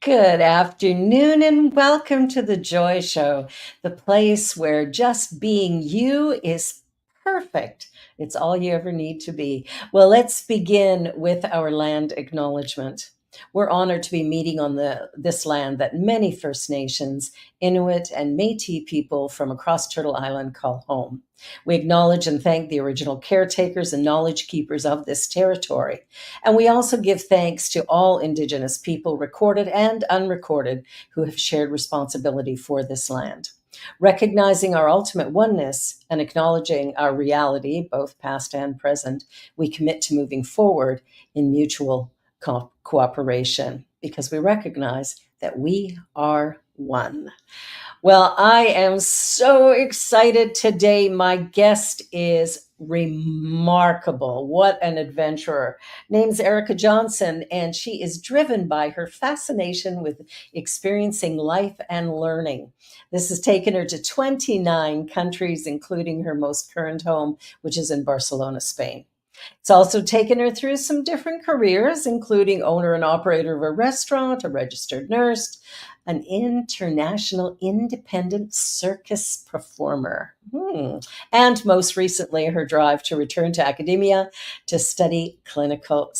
Good afternoon and welcome to the Joy Show, the place where just being you is perfect. It's all you ever need to be. Well, let's begin with our land acknowledgement. We're honored to be meeting on this land that many First Nations, Inuit, and Métis people from across Turtle Island call home. We acknowledge and thank the original caretakers and knowledge keepers of this territory. And we also give thanks to all Indigenous people, recorded and unrecorded, who have shared responsibility for this land. Recognizing our ultimate oneness and acknowledging our reality, both past and present, we commit to moving forward in mutual cooperation because we recognize that we are one. Well, I am so excited today. My guest is remarkable. What an adventurer. Name's Erikka Johnson, and she is driven by her fascination with experiencing life and learning. This has taken her to 29 countries, including her most current home, which is in Barcelona, Spain. It's also taken her through some different careers, including owner and operator of a restaurant, a registered nurse, an international independent circus performer. And most recently, her drive to return to academia to study clinical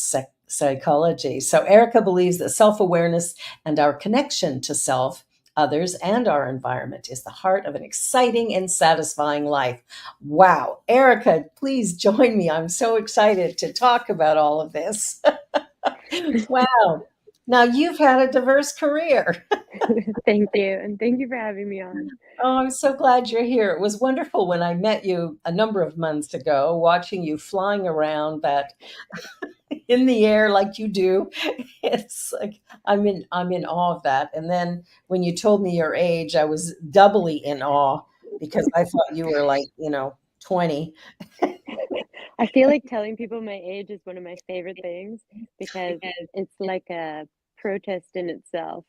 psychology. So Erikka believes that self-awareness and our connection to self, others, and our environment is the heart of an exciting and satisfying life. Wow. Erikka, please join me. I'm so excited to talk about all of this. Wow. Now, you've had a diverse career. Thank you. And thank you for having me on. Oh, I'm so glad you're here. It was wonderful when I met you a number of months ago, watching you flying around that in the air like you do. It's like I'm in awe of that. And then when you told me your age, I was doubly in awe because I thought you were like, 20. I feel like telling people my age is one of my favorite things because it's like a protest in itself.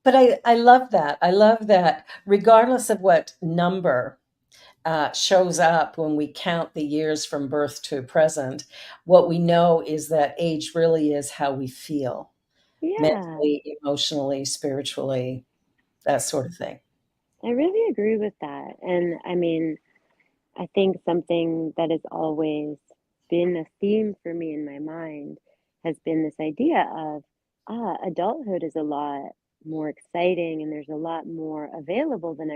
But I love that. I love that regardless of what number shows up when we count the years from birth to present, what we know is that age really is how we feel Yeah, mentally, emotionally, spiritually, that sort of thing. I really agree with that. And I mean, I think something that has always been a theme for me in my mind has been this idea of, adulthood is a lot more exciting and there's a lot more available than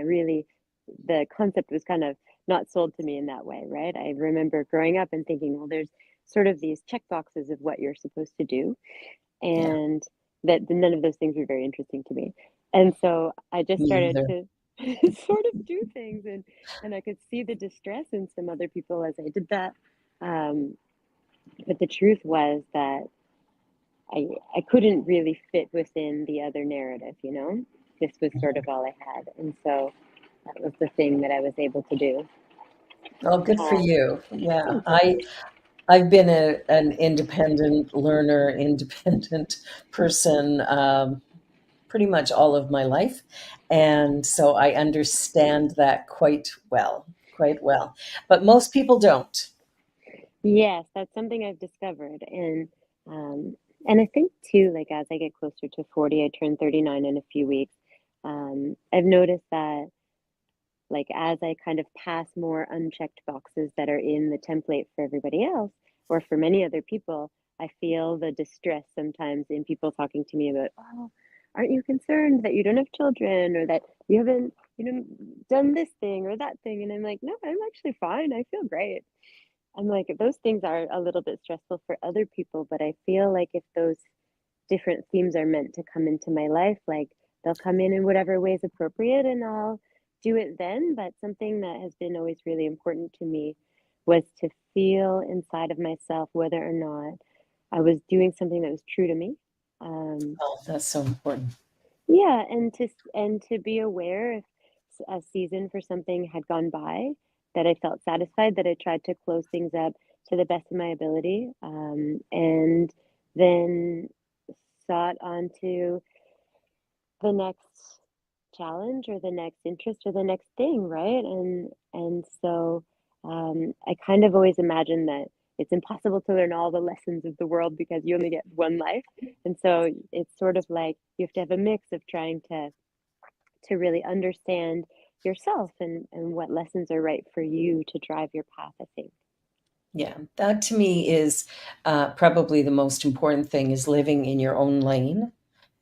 the concept was kind of not sold to me in that way, right? I remember growing up and thinking, well, there's sort of these check boxes of what you're supposed to do, Yeah, and that none of those things were very interesting to me. And so I just me started either. to sort of do things, and I could see the distress in some other people as I did that. Um, but the truth was that I couldn't really fit within the other narrative, you know? This was sort of all I had. And so that was the thing that I was able to do. Oh, good for Um, you. Yeah, Thank you. I've been an independent learner, independent person, pretty much all of my life, and so I understand that quite well, quite well. But most people don't. Yes, that's something I've discovered. Um, and I think too, like as I get closer to 40, I turn 39 in a few weeks. I've noticed that like as I kind of pass more unchecked boxes that are in the template for everybody else or for many other people, I feel the distress sometimes in people talking to me about, oh, aren't you concerned that you don't have children or that you haven't, done this thing or that thing? And I'm like, no, I'm actually fine. I feel great. I'm like, those things are a little bit stressful for other people, but I feel like if those different themes are meant to come into my life, like they'll come in whatever way is appropriate and I'll do it then. But something that has been always really important to me was to feel inside of myself whether or not I was doing something that was true to me. Um, Oh, that's so important. yeah, and to be aware if a season for something had gone by, that I felt satisfied, that I tried to close things up to the best of my ability, and then sought onto the next challenge or the next interest or the next thing, right? And so I kind of always imagine that it's impossible to learn all the lessons of the world because you only get one life. And so it's sort of like you have to have a mix of trying to really understand yourself and what lessons are right for you to drive your path, I think. Yeah, that to me is probably the most important thing is living in your own lane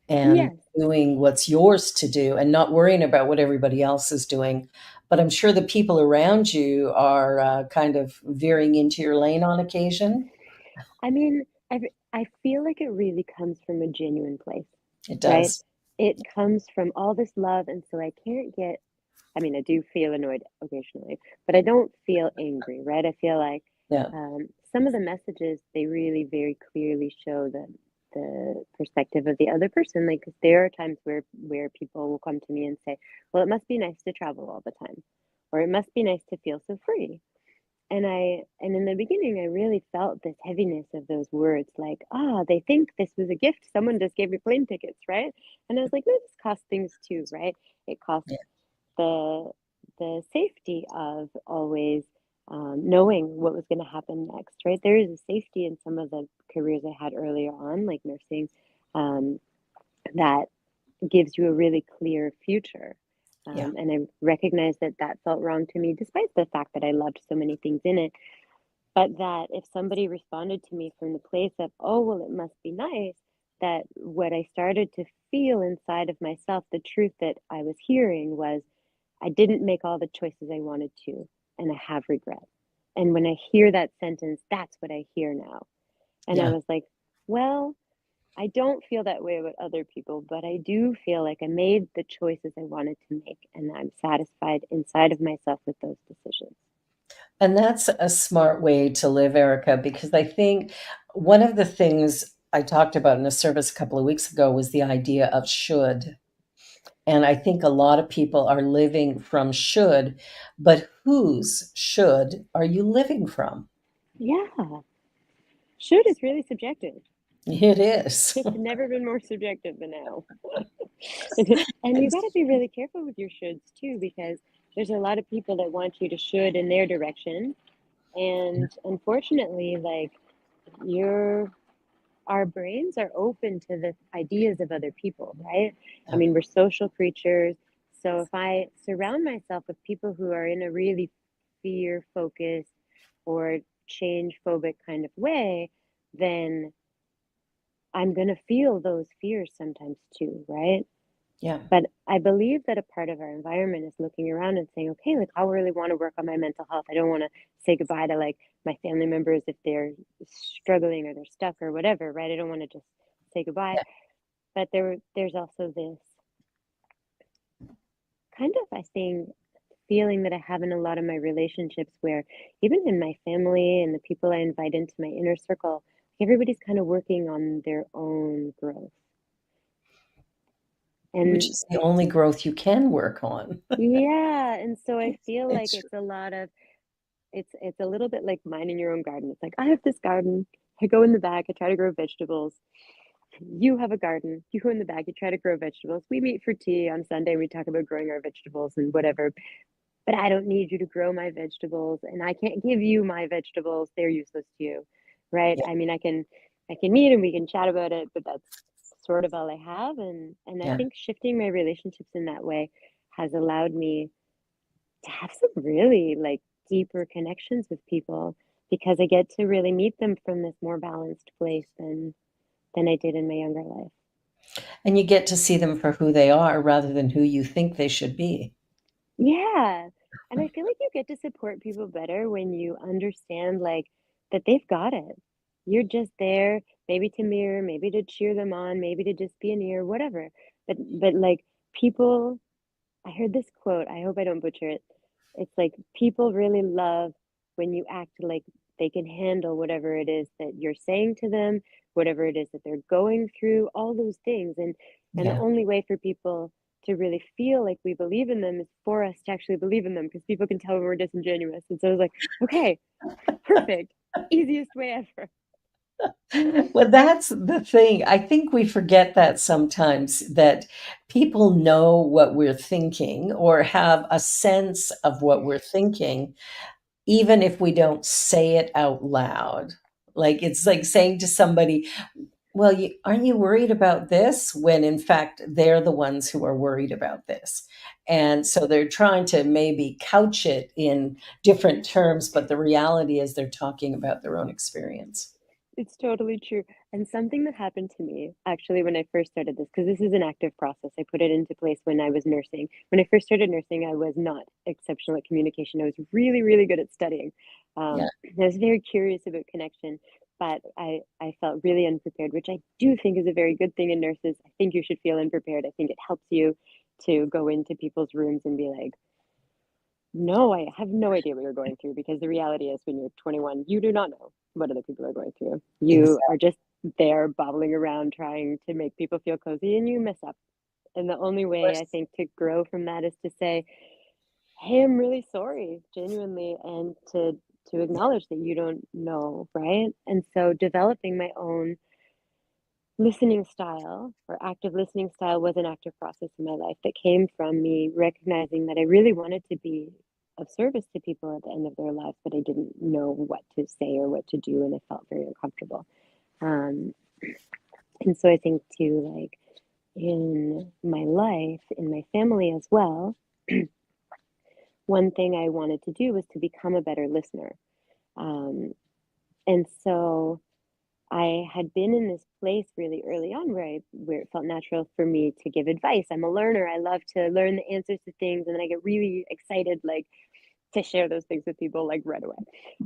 and Yes. doing what's yours to do and not worrying about what everybody else is doing. But I'm sure the people around you are kind of veering into your lane on occasion. I mean, I feel like it really comes from a genuine place, It right? does. It comes from all this love, and so I can't get, I mean, I do feel annoyed occasionally, but I don't feel angry, right? I feel like Yeah, some of the messages, they really very clearly show the perspective of the other person. Like, 'cause there are times where people will come to me and say, "Well, it must be nice to travel all the time," or "It must be nice to feel so free." And in the beginning, I really felt this heaviness of those words, like, "Ah, they think this was a gift. Someone just gave me plane tickets, right?" And I was like, "No, this costs things too, right?" It costs yeah, the the safety of always knowing what was going to happen next, right? There is a safety in some of the careers I had earlier on, like nursing, um, that gives you a really clear future. yeah, And I recognized that that felt wrong to me, despite the fact that I loved so many things in it. But that if somebody responded to me from the place of, "Oh, well, it must be nice," that what I started to feel inside of myself, the truth that I was hearing was, I didn't make all the choices I wanted to, and I have regret. And when I hear that sentence, that's what I hear now. And I yeah. was like, well, I don't feel that way about other people, but I do feel like I made the choices I wanted to make, and I'm satisfied inside of myself with those decisions. And that's a smart way to live, Erica, because I think one of the things I talked about in a service a couple of weeks ago was the idea of should. And I think a lot of people are living from should, but whose should are you living from? Yeah, should is really subjective. It is. It's never been more subjective than now. And you got to It's be really careful with your shoulds too, because there's a lot of people that want you to should in their direction. And unfortunately, like, your our brains are open to the ideas of other people, right? I yeah, mean, we're social creatures. So if I surround myself with people who are in a really fear focused or change phobic kind of way, then I'm going to feel those fears sometimes too, right? yeah, But I believe that a part of our environment is looking around and saying, okay, like, I really want to work on my mental health. I don't want to say goodbye to like my family members if they're struggling or they're stuck or whatever, right? I don't want to just say goodbye. yeah. But there's also this kind of, I think, feeling that I have in a lot of my relationships where even in my family and the people I invite into my inner circle, everybody's kind of working on their own growth. Which And is the only growth you can work on. yeah, and so I feel like It's true. it's a lot of it's a little bit like minding your own garden. It's like, I have this garden. I go in the back, I try to grow vegetables. You have a garden. You go in the back, you try to grow vegetables. We meet for tea on Sunday. We talk about growing our vegetables and whatever. But I don't need you to grow my vegetables, and I can't give you my vegetables. They're useless to you, right? Yeah, I mean, I can meet and we can chat about it, but that's sort of all I have. And I yeah. think shifting my relationships in that way has allowed me to have some really, like, deeper connections with people because I get to really meet them from this more balanced place than I did in my younger life. And you get to see them for who they are rather than who you think they should be. Yeah, and I feel like you get to support people better when you understand, like, that they've got it. You're just there, maybe to mirror, maybe to cheer them on, maybe to just be an ear, whatever. But, like, people I heard this quote, I hope I don't butcher it. It's like, people really love when you act like they can handle whatever it is that you're saying to them, whatever it is that they're going through, all those things. And the Yeah. only way for people to really feel like we believe in them is for us to actually believe in them because people can tell when we're disingenuous. And so it's like, okay, perfect. Easiest way ever. Well, that's the thing. I think we forget that sometimes that people know what we're thinking or have a sense of what we're thinking. even if we don't say it out loud. Like it's like saying to somebody, well, aren't you worried about this? When in fact, they're the ones who are worried about this. And so they're trying to maybe couch it in different terms, but the reality is they're talking about their own experience. It's totally true. And something that happened to me actually when I first started this, because this is an active process. I put it into place when I was nursing. When I first started nursing, I was not exceptional at communication. I was really, really good at studying. Yeah, I was very curious about connection, but I felt really unprepared, which I do think is a very good thing in nurses. I think you should feel unprepared. I think it helps you to go into people's rooms and be like, no, I have no idea what you're going through, because the reality is when you're 21, you do not know what other people are going through. You exactly. are just there bobbling around trying to make people feel cozy and you mess up. And the only way I think to grow from that is to say, "Hey, I'm really sorry," genuinely, and to acknowledge that you don't know, right? And so developing my own listening style or active listening style was an active process in my life that came from me recognizing that I really wanted to be of service to people at the end of their lives, but I didn't know what to say or what to do, and I felt very uncomfortable. Um, and so I think too, like in my life, in my family as well, one thing I wanted to do was to become a better listener. Um, and so I had been in this place really early on where it felt natural for me to give advice. I'm a learner. I love to learn the answers to things, and then I get really excited, like to share those things with people, like right away.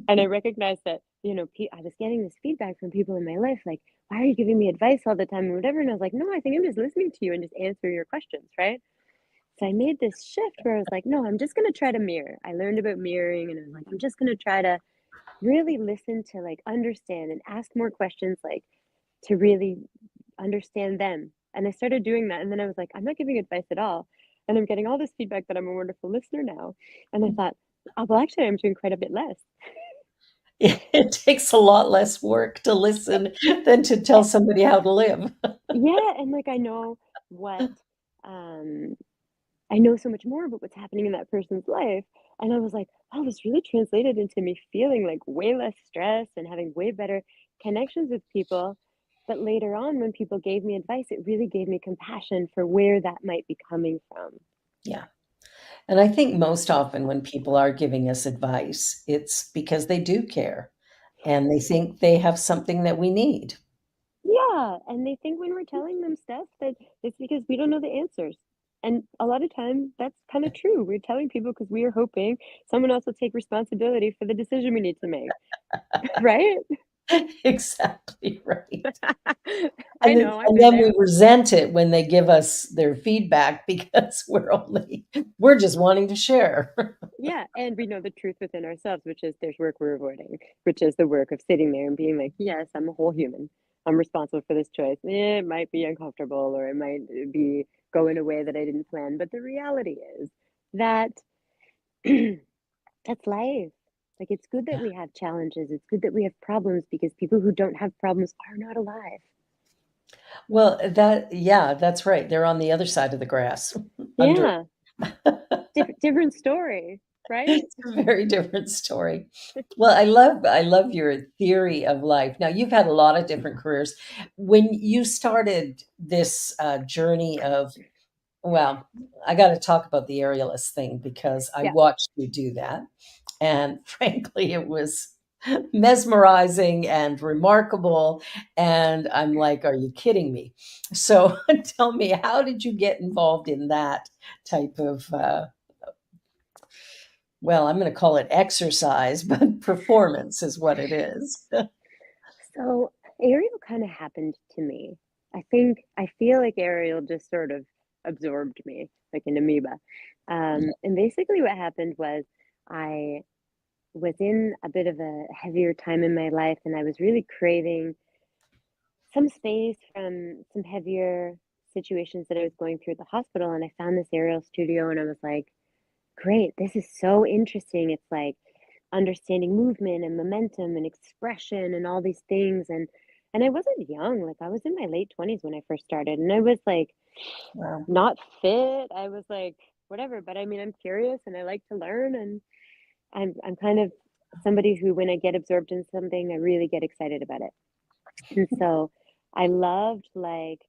And I recognized that, I was getting this feedback from people in my life, like, "Why are you giving me advice all the time or whatever?" And I was like, "No, I think I'm just listening to you and just answering your questions, right?" So I made this shift where I was like, "No, I'm just gonna try to mirror." I learned about mirroring, and I was like, "I'm just gonna try to really listen to like understand and ask more questions, like to really understand them." And I started doing that. And then I was like, I'm not giving advice at all. And I'm getting all this feedback that I'm a wonderful listener now. And I thought, oh, well, actually, I'm doing quite a bit less. It takes a lot less work to listen than to tell somebody how to live. Yeah. And like, what, um, I know so much more about what's happening in that person's life. And I was like, oh, this really translated into me feeling like way less stress and having way better connections with people. But later on, when people gave me advice, it really gave me compassion for where that might be coming from. Yeah. And I think most often when people are giving us advice, it's because they do care and they think they have something that we need. Yeah, and they think when we're telling them stuff that it's because we don't know the answers. And a lot of time that's kind of true. We're telling people because we are hoping someone else will take responsibility for the decision we need to make, right? Exactly right. I know, I've And been then we there. resent it when they give us their feedback because we're just wanting to share. Yeah, and we know the truth within ourselves, which is there's work we're avoiding, which is the work of sitting there and being like, yes, I'm a whole human. I'm responsible for this choice. It might be uncomfortable or it might be go in a way that I didn't plan. But the reality is that that's life. Like, it's good that Yeah. we have challenges. It's good that we have problems because people who don't have problems are not alive. Well, yeah, that's right. They're on the other side of the grass under Yeah, different story, right? it's a very different story. Well, I love your theory of life. Now, you've had a lot of different careers. When you started this journey of, well, I got to talk about the aerialist thing because I Yeah. watched you do that. And frankly, it was mesmerizing and remarkable. And I'm like, are you kidding me? So tell me, how did you get involved in that type of well, I'm going to call it exercise, but performance is what it is. So Ariel kind of happened to me. I feel like Ariel just sort of absorbed me like an amoeba. Yeah. And basically what happened was I was in a bit of a heavier time in my life and I was really craving some space from some heavier situations that I was going through at the hospital. And I found this aerial studio and I was like, great, this is so interesting. It's like understanding movement and momentum and expression and all these things. And I wasn't young, like I was in my late 20s when I first started. And I was like Wow. not fit. I was like, whatever. But I mean, I'm curious and I like to learn and I'm kind of somebody who, when I get absorbed in something, I really get excited about it. And so I loved like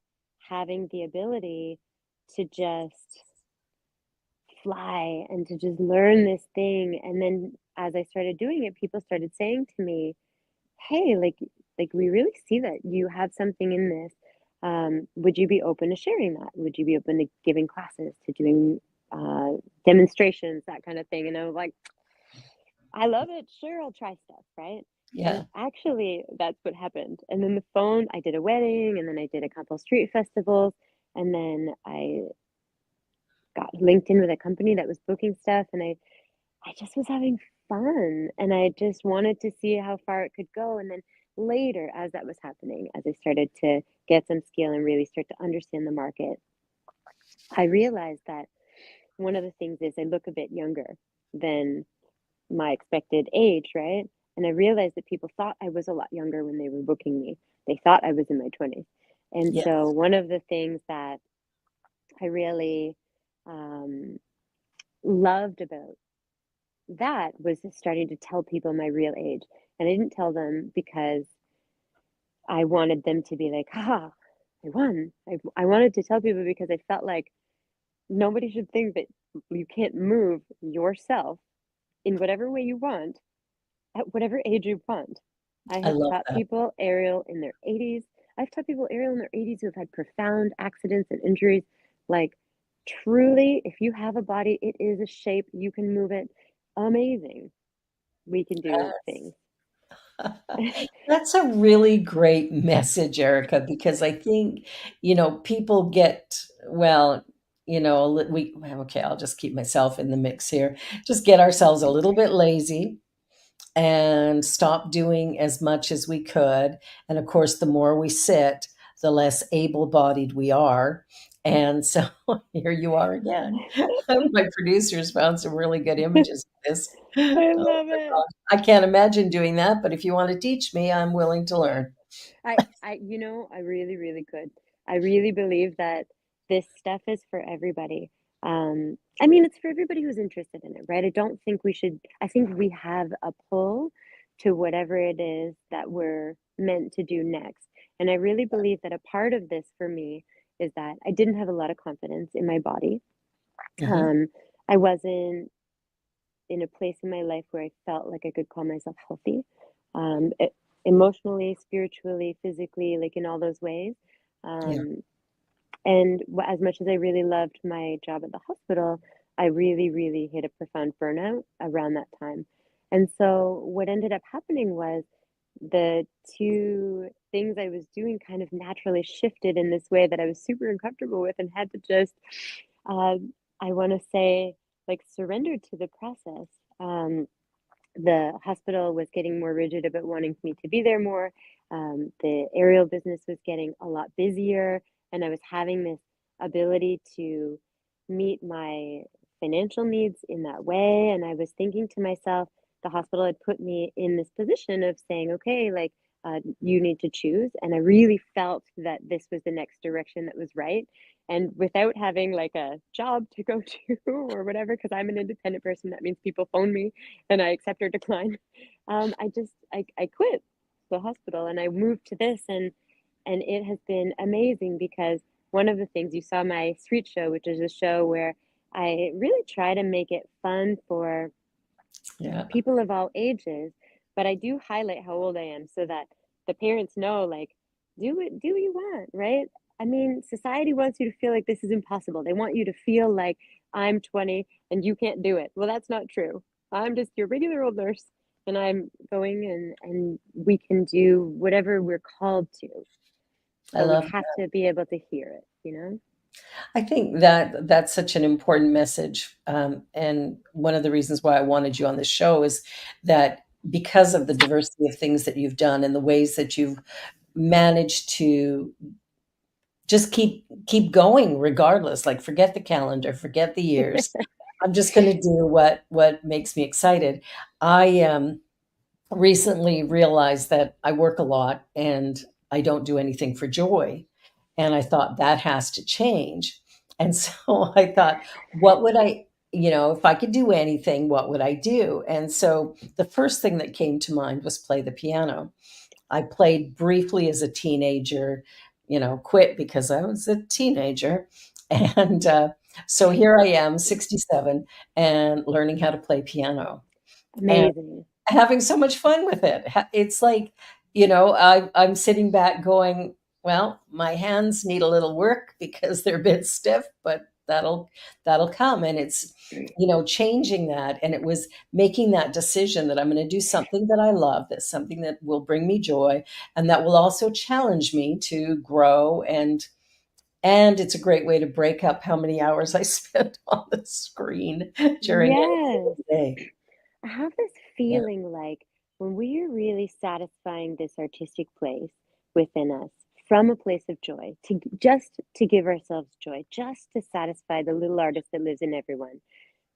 having the ability to just fly and to just learn this thing. And then as I started doing it, people started saying to me, "Hey, like we really see that you have something in this. Would you be open to sharing that? Would you be open to giving classes, to doing demonstrations, that kind of thing?" And I was like, "I love it. Sure, I'll try stuff, right?" And Yeah. actually, that's what happened. And then the phone, I did a wedding, and then I did a couple street festivals, and then I got linked in with a company that was booking stuff, and I just was having fun, and I just wanted to see how far it could go. And then later, as that was happening, as I started to get some skill and really start to understand the market, I realized that one of the things is I look a bit younger than my expected age, right? And I realized that people thought I was a lot younger when they were booking me. They thought I was in my 20s. And Yeah. so one of the things that I really um, loved about that was just starting to tell people my real age. And I didn't tell them because I wanted them to be like, "Ha, I won." I wanted to tell people because I felt like nobody should think that you can't move yourself in whatever way you want at whatever age you want. I I have love taught that. people aerial in their 80s. I've taught people aerial in their 80s who have had profound accidents and injuries. Like, truly, if you have a body, it is a shape, you can move it. Amazing. We can do things. That's a really great message, Erica, because I think, people get, well, okay, I'll just keep myself in the mix here. Just get ourselves a little bit lazy and stop doing as much as we could. And of course, the more we sit, the less able bodied we are. And so here you are again. My producers found some really good images of this. I Oh love my it. gosh. I can't imagine doing that, but if you want to teach me, I'm willing to learn. I really, really could. I really believe that this stuff is for everybody. I mean, it's for everybody who's interested in it, right? I don't think we should, I think we have a pull to whatever it is that we're meant to do next. And I really believe that a part of this for me is that I didn't have a lot of confidence in my body. Mhm. Um, I wasn't in a place in my life where I felt like I could call myself healthy, emotionally, spiritually, physically, like in all those ways. Yeah. Um, and as much as I really loved my job at the hospital, I really, really hit a profound burnout around that time. And so what ended up happening was the two things I was doing kind of naturally shifted in this way that I was super uncomfortable with and had to just, uh, I want to say, like surrender to the process. Um, the hospital was getting more rigid about wanting me to be there more. The aerial business was getting a lot busier, and I was having this ability to meet my financial needs in that way. And I was thinking to myself, the hospital had put me in this position of saying, okay, like, you need to choose. And I really felt that this was the next direction that was right. And without having like a job to go to or whatever, because I'm an independent person, that means people phone me and I accept or decline. I quit the hospital and I moved to this, and it has been amazing because one of the things you saw my street show, which is a show where I really try to make it fun for Yeah. people of all ages, but I do highlight how old I am so that the parents know, like, do what you want, right? I mean, society wants you to feel like this is impossible. They want you to feel like I'm 20 and you can't do it. Well, that's not true. I'm just your regular old nurse and I'm going, and we can do whatever we're called to, I but we love have to be able to hear it, you know? I think that that's such an important message. And one of the reasons why I wanted you on the show is that because of the diversity of things that you've done and the ways that you've managed to just keep going regardless, like forget the calendar, forget the years. I'm just going to do what makes me excited. I recently realized that I work a lot and I don't do anything for joy. And I thought that has to change. And so I thought, what would I? if I could do anything, what would I do? And so the first thing that came to mind was play the piano. I played briefly as a teenager, quit because I was a teenager. And so here I am, 67, and learning how to play piano and Amazing. having so much fun with it. It's like, I'm sitting back going, well, my hands need a little work because they're a bit stiff, but that'll come. And it's, changing that. And it was making that decision that I'm going to do something that I love, that's something that will bring me joy and that will also challenge me to grow. And it's a great way to break up how many hours I spend on the screen during any Yes. given day. I have this Yeah, feeling like when we are really satisfying this artistic place within us from a place of joy, just to give ourselves joy, just to satisfy the little artist that lives in everyone,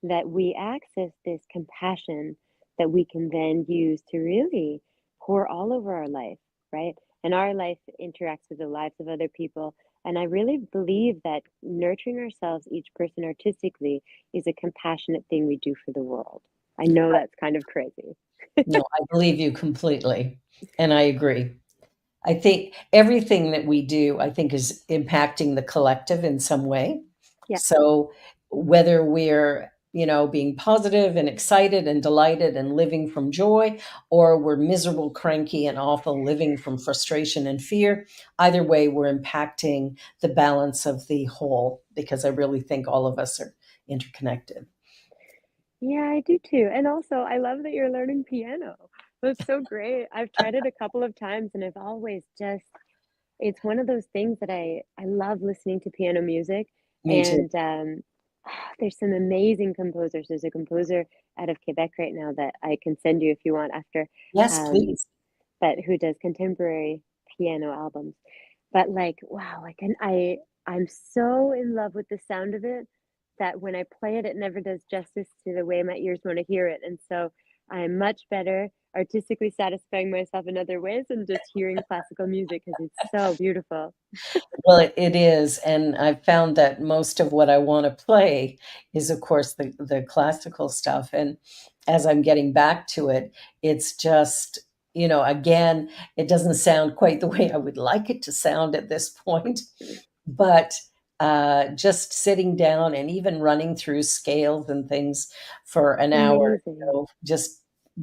that we access this compassion that we can then use to really pour all over our life, right? And our life interacts with the lives of other people. And I really believe that nurturing ourselves, each person artistically, is a compassionate thing we do for the world. I know that's kind of crazy. no, I believe you completely, and I agree. I think everything that we do, I think, is impacting the collective in some way. Yeah. So whether we're, being positive and excited and delighted and living from joy, or we're miserable, cranky, and awful, living from frustration and fear, either way, we're impacting the balance of the whole because I really think all of us are interconnected. Yeah, I do too. And also, I love that you're learning piano. That's so great. I've tried it a couple of times and I've always just it's one of those things that I love listening to piano music, Me too. and, there's some amazing composers. There's a composer out of Quebec right now that I can send you if you want after, Yes, um, please. but who does contemporary piano albums. But, like, wow, I'm so in love with the sound of it that when I play it, it never does justice to the way my ears wanna hear it, and so I'm much better artistically satisfying myself in other ways than just hearing classical music because it's so beautiful. Well, it is, and I've found that most of what I wanna play is, of course, the classical stuff, and as I'm getting back to it, it's just, again, it doesn't sound quite the way I would like it to sound at this point, but, just sitting down and even running through scales and things for an hour, Amazing.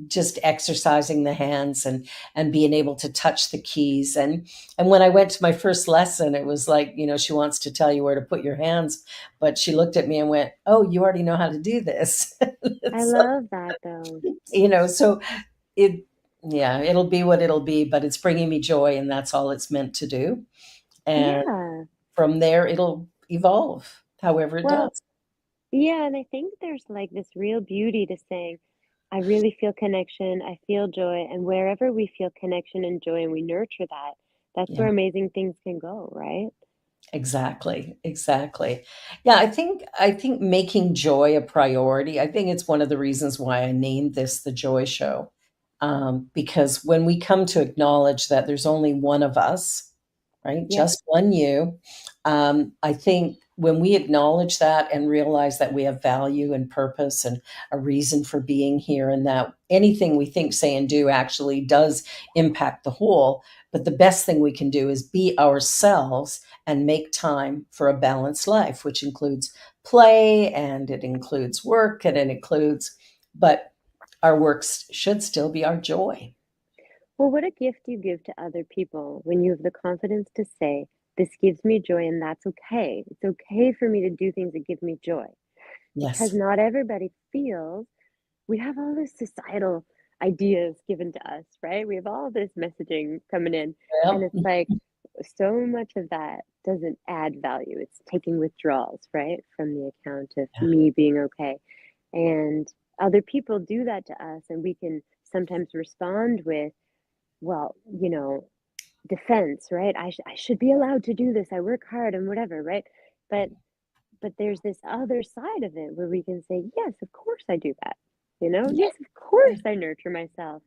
just exercising the hands and being able to touch the keys, and when I went to my first lesson, it was like, she wants to tell you where to put your hands, but she looked at me and went, "Oh, you already know how to do this." I So, love that though. so it yeah, it'll be what it'll be, but it's bringing me joy, and that's all it's meant to do, and Yeah. from there, it'll evolve however it Well, does. yeah, and I think there's like this real beauty to saying, I really feel connection, I feel joy, and wherever we feel connection and joy and we nurture that, that's where Yeah. amazing things can go, right? Exactly, exactly. Yeah, I think making joy a priority, I think it's one of the reasons why I named this the Joy Show. Because when we come to acknowledge that there's only one of us, right? Yep. Just one you. I think when we acknowledge that and realize that we have value and purpose and a reason for being here, and that anything we think, say, and do actually does impact the whole, but the best thing we can do is be ourselves and make time for a balanced life, which includes play and it includes work and it includes, but our works should still be our joy. Well, what a gift you give to other people when you have the confidence to say, this gives me joy and that's okay. It's okay for me to do things that give me joy because Yes. not everybody feels we have all this societal ideas given to us, right? We have all this messaging coming in, and Well, it's like so much of that doesn't add value. It's taking withdrawals, right, from the account of yeah, me being okay. And other people do that to us, and we can sometimes respond with, well, defense, right? I should be allowed to do this. I work hard and whatever, right? But but there's this other side of it where we can say, "Yes, of course I do that." yeah, "Yes, of course I nurture myself.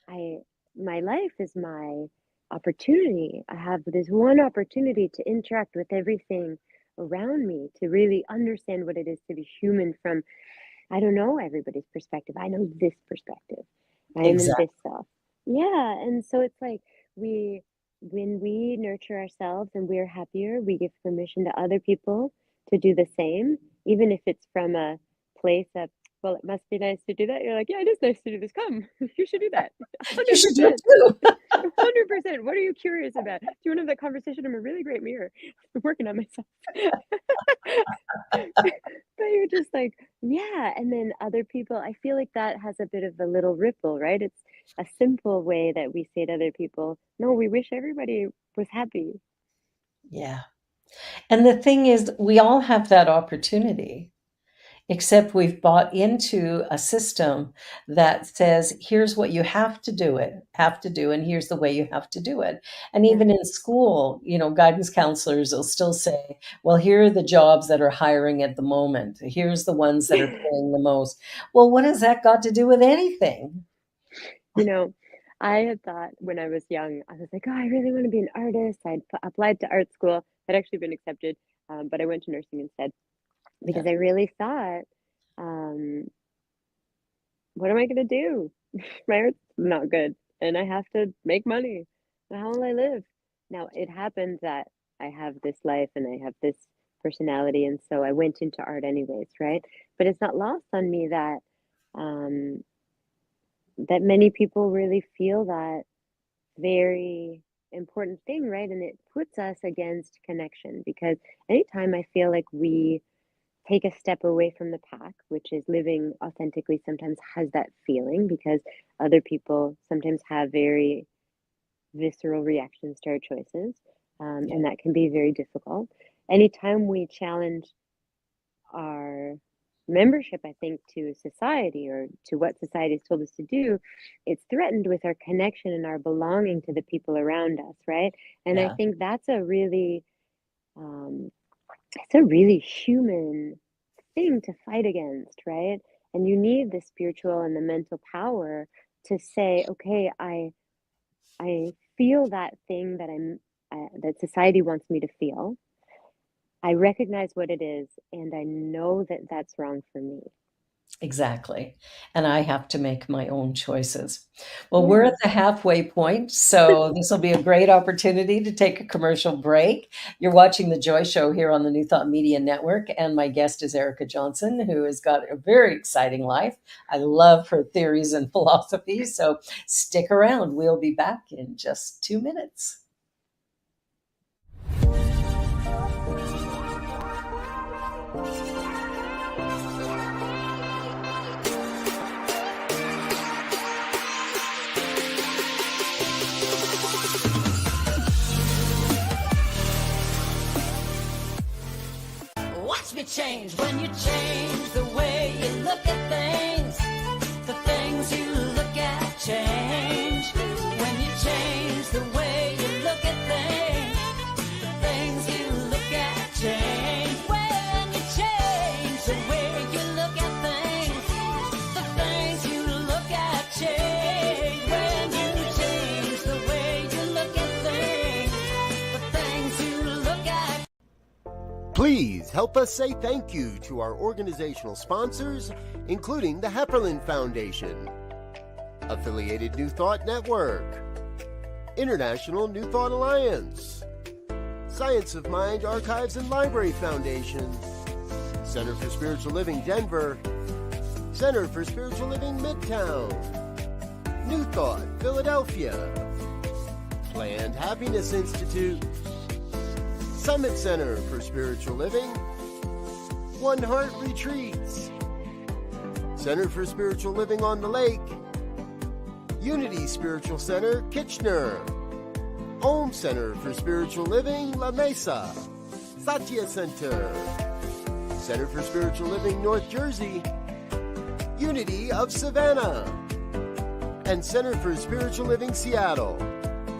I my life is my opportunity. I have this one opportunity to interact with everything around me to really understand what it is to be human from, I don't know everybody's perspective. I know this perspective. I am in Exactly. this self. Yeah. And so it's like we, when we nurture ourselves and we're happier, we give permission to other people to do the same, even if it's from a place of, well, it must be nice to do that. You're like, yeah, it is nice to do this. Come, you should do that. You should do it 100%. too. 100%. What are you curious about? Do you want to have that conversation? I'm a really great mirror. I'm working on myself. But you're just like, yeah. And then other people, I feel like that has a bit of a little ripple, right? It's a simple way that we say to other people, no, we wish everybody was happy. Yeah. And the thing is, we all have that opportunity, except we've bought into a system that says, here's what you have to do, and here's the way you have to do it. And Yeah. even in school, guidance counselors will still say, well, here are the jobs that are hiring at the moment. Here's the ones that are paying the most. Well, what has that got to do with anything? You know, I had thought when I was young, I was like, oh, I really want to be an artist. Applied to art school, had actually been accepted, but I went to nursing instead because Yeah. I really thought, um, what am I going to do? My art's not good and I have to make money. How will I live? Now, it happened that I have this life and I have this personality, and so I went into art anyways, right? But it's not lost on me that um, that many people really feel that very important thing, right? And it puts us against connection because anytime I feel like we take a step away from the pack, which is living authentically, sometimes has that feeling because other people sometimes have very visceral reactions to our choices. Yeah. And that can be very difficult. Anytime we challenge our membership, I think, to society or to what society has told us to do, it's threatened with our connection and our belonging to the people around us, right? And I Yeah. think that's um, it's a really human thing to fight against, right? And you need the spiritual and the mental power to say, okay, I feel that thing that that society wants me to feel. I recognize what it is, and I know that that's wrong for me. Exactly. And I have to make my own choices. Well, we're at Yeah. the halfway point, so this will be a great opportunity to take a commercial break. You're watching The Joy Show here on the New Thought Media Network, and my guest is Erikka Johnson, who has got a very exciting life. I love her theories and philosophies, so stick around. We'll be back in just 2 minutes. Watch me change when you change the way you look at things. The things you look at change. When you change the way you look at things, the things you look at change. When you change the way you look at things, the things you look at change. When you change the way you look at things, the things you look at. Please help us say thank you to our organizational sponsors, including the Hepperlin Foundation, Affiliated New Thought Network, International New Thought Alliance, Science of Mind Archives and Library Foundation, Center for Spiritual Living Denver, Center for Spiritual Living Midtown, New Thought Philadelphia, Planned Happiness Institute, Summit Center for Spiritual Living, One Heart Retreats, Center for Spiritual Living on the Lake, Unity Spiritual Center, Kitchener, Home Center for Spiritual Living, La Mesa, Satya Center, Center for Spiritual Living, North Jersey, Unity of Savannah, and Center for Spiritual Living, Seattle,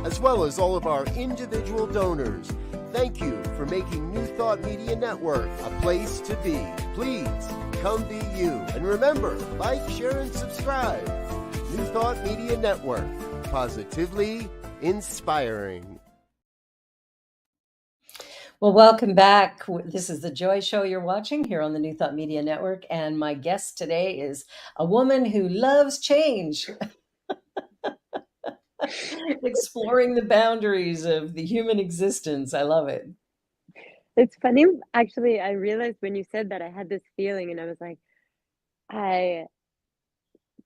as well as all of our individual donors. Thank you for making New Thought Media Network a place to be. Please come be you. And remember, like, share, and subscribe. New Thought Media Network. Positively inspiring. Well, welcome back. This is the Joy Show you're watching here on the New Thought Media Network. And my guest today is a woman who loves change, exploring the boundaries of the human existence. I love it. It's funny, actually, I realized when you said that I had this feeling and I was like, I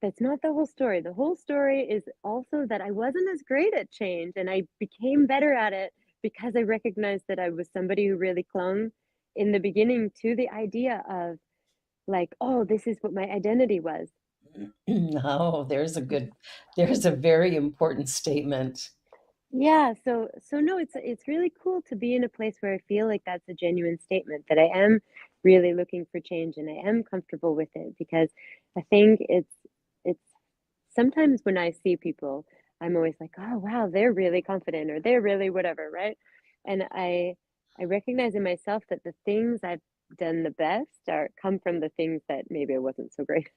that's not the whole story. The whole story is also that I wasn't as great at change and I became better at it because I recognized that I was somebody who really clung in the beginning to the idea of like, oh, this is what my identity was. Oh, there's a very important statement. Yeah, so no, it's really cool to be in a place where I feel like that's a genuine statement that I am really looking for change and I am comfortable with it because I think it's sometimes when I see people, I'm always like, oh wow, they're really confident or they're really whatever, right? And I recognize in myself that the things I've done the best are come from the things that maybe I wasn't so great.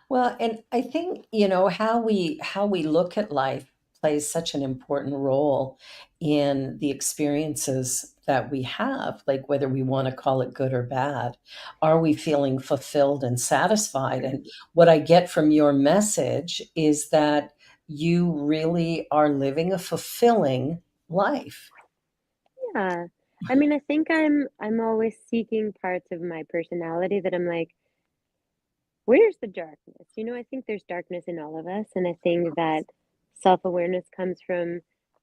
Well, and I think, how we look at life plays such an important role in the experiences that we have, like whether we want to call it good or bad. Are we feeling fulfilled and satisfied? And what I get from your message is that you really are living a fulfilling life. Yeah. I mean, I think I'm always seeking parts of my personality that I'm like, where's the darkness? I think there's darkness in all of us, and I think that self-awareness comes from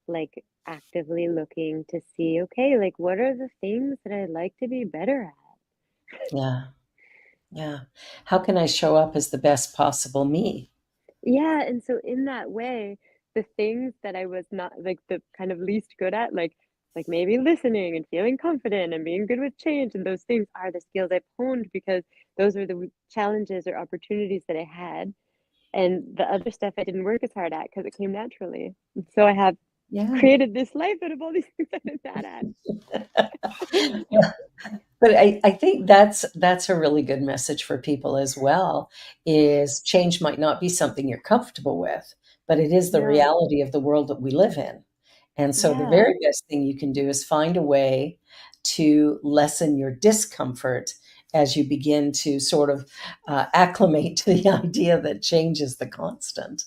like actively looking to see, okay, like what are the things that I'd like to be better at? Yeah, yeah. How can I show up as the best possible me? Yeah, and so in that way, the things that I was not like the kind of least good at, like maybe listening and feeling confident and being good with change and those things are the skills I've honed because those are the challenges or opportunities that I had. And the other stuff I didn't work as hard at because it came naturally. And so I have Yeah. created this life out of all these things I'm bad at. But I think that's a really good message for people as well, is change might not be something you're comfortable with, but it is the No, reality of the world that we live in. And so the yeah. very best thing you can do is find a way to lessen your discomfort as you begin to sort of acclimate to the idea that change is the constant.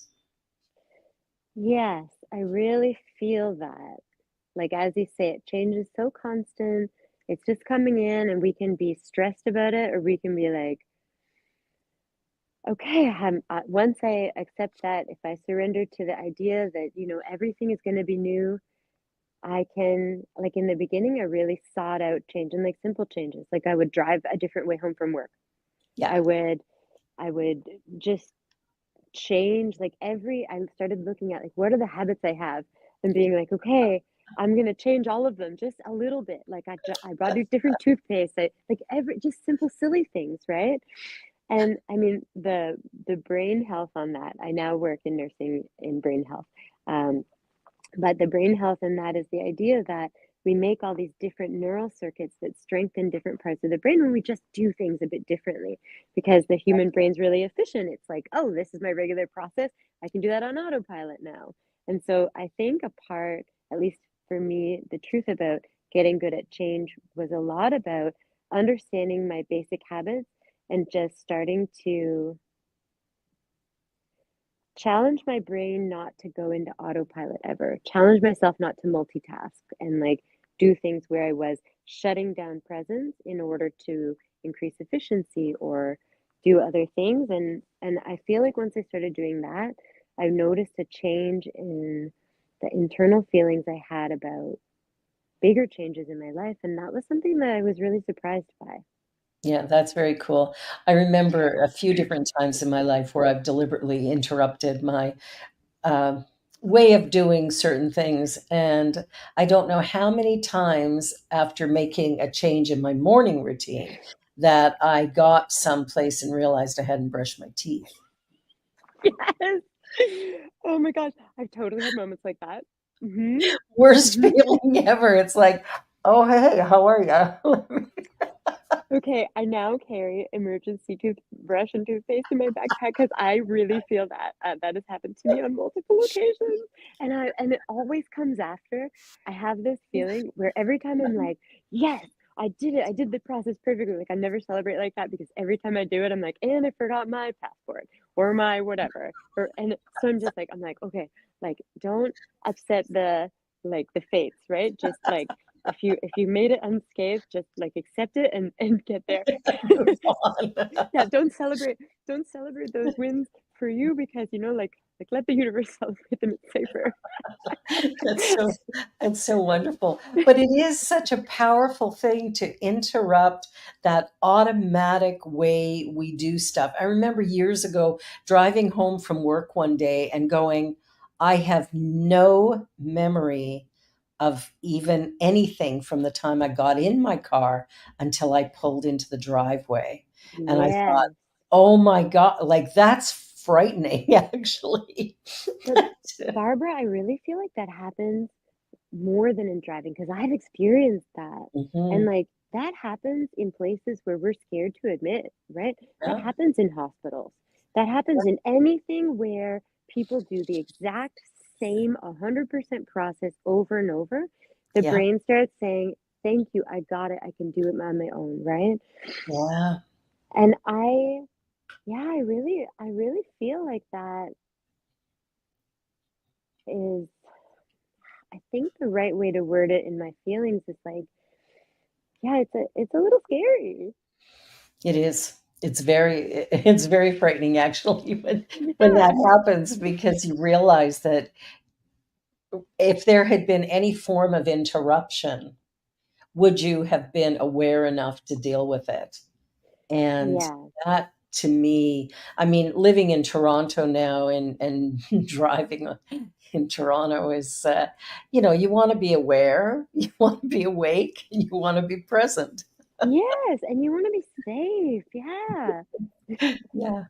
Yes, I really feel that. Like as you say, it changes so constant. It's just coming in and we can be stressed about it or we can be like, okay, once I accept that, if I surrender to the idea that, everything is going to be new, I can, like in the beginning, I really sought out change and like simple changes. Like I would drive a different way home from work. Yeah. I would, I would just change like I started looking at like what are the habits I have and being like, okay, I'm gonna change all of them just a little bit. Like I brought a different toothpaste. Like every just simple silly things, right? And I mean the brain health on that. I now work in nursing in brain health. Um, but the brain health in that is the idea that we make all these different neural circuits that strengthen different parts of the brain when we just do things a bit differently because the human brain's really efficient. It's like, oh, this is my regular process. I can do that on autopilot now. And so I think a part, at least for me, the truth about getting good at change was a lot about understanding my basic habits and just starting to challenge my brain not to go into autopilot ever. Challenge myself not to multitask and like do things where I was shutting down presence in order to increase efficiency or do other things. And I feel like once I started doing that, I've noticed a change in the internal feelings I had about bigger changes in my life. And that was something that I was really surprised by. Yeah, that's very cool. I remember a few different times in my life where I've deliberately interrupted my um, way of doing certain things. And I don't know how many times after making a change in my morning routine that I got someplace and realized I hadn't brushed my teeth. Yes. Oh my gosh. I've totally had moments like that. Hmm. Worst Hmm. feeling ever. It's like, oh, hey, how are you? Okay, I now carry emergency toothbrush and toothpaste in my backpack because I really feel that that has happened to me on multiple occasions, and it always comes after. I have this feeling where every time I'm like, yes, I did it, I did the process perfectly. Like I never celebrate like that because every time I do it, I'm like, and I forgot my passport or my whatever, and so I'm like, okay, like don't upset the fates, right? Just like if you made it unscathed, just like accept it and get there. Move on. Yeah, don't celebrate those wins for you because like let the universe celebrate them. It's safer. That's so that's so wonderful. But it is such a powerful thing to interrupt that automatic way we do stuff. I remember years ago driving home from work one day and going, I have no memory of even anything from the time I got in my car until I pulled into the driveway. And I thought, Yes. oh my God, like that's frightening, actually. But Barbara, I really feel like that happens more than in driving because I've experienced that. And Mhm. like that happens in places where we're scared to admit, right? That Yeah. happens in hospitals. That happens in anything where people do the exact same 100% process over and over. The Yeah. brain starts saying, thank you, I got it, I can do it on my own, right? Yeah. And yeah, I really feel like that is, I think the right way to word it in my feelings is like, yeah, it's a little scary. It is. It's very frightening actually when Yeah. that happens because you realize that if there had been any form of interruption, would you have been aware enough to deal with it? And Yeah. that to me, I mean, living in Toronto now and driving in Toronto is, you want to be aware, you want to be awake, and you want to be present. Yes, and you wanna be safe, yeah. Yeah.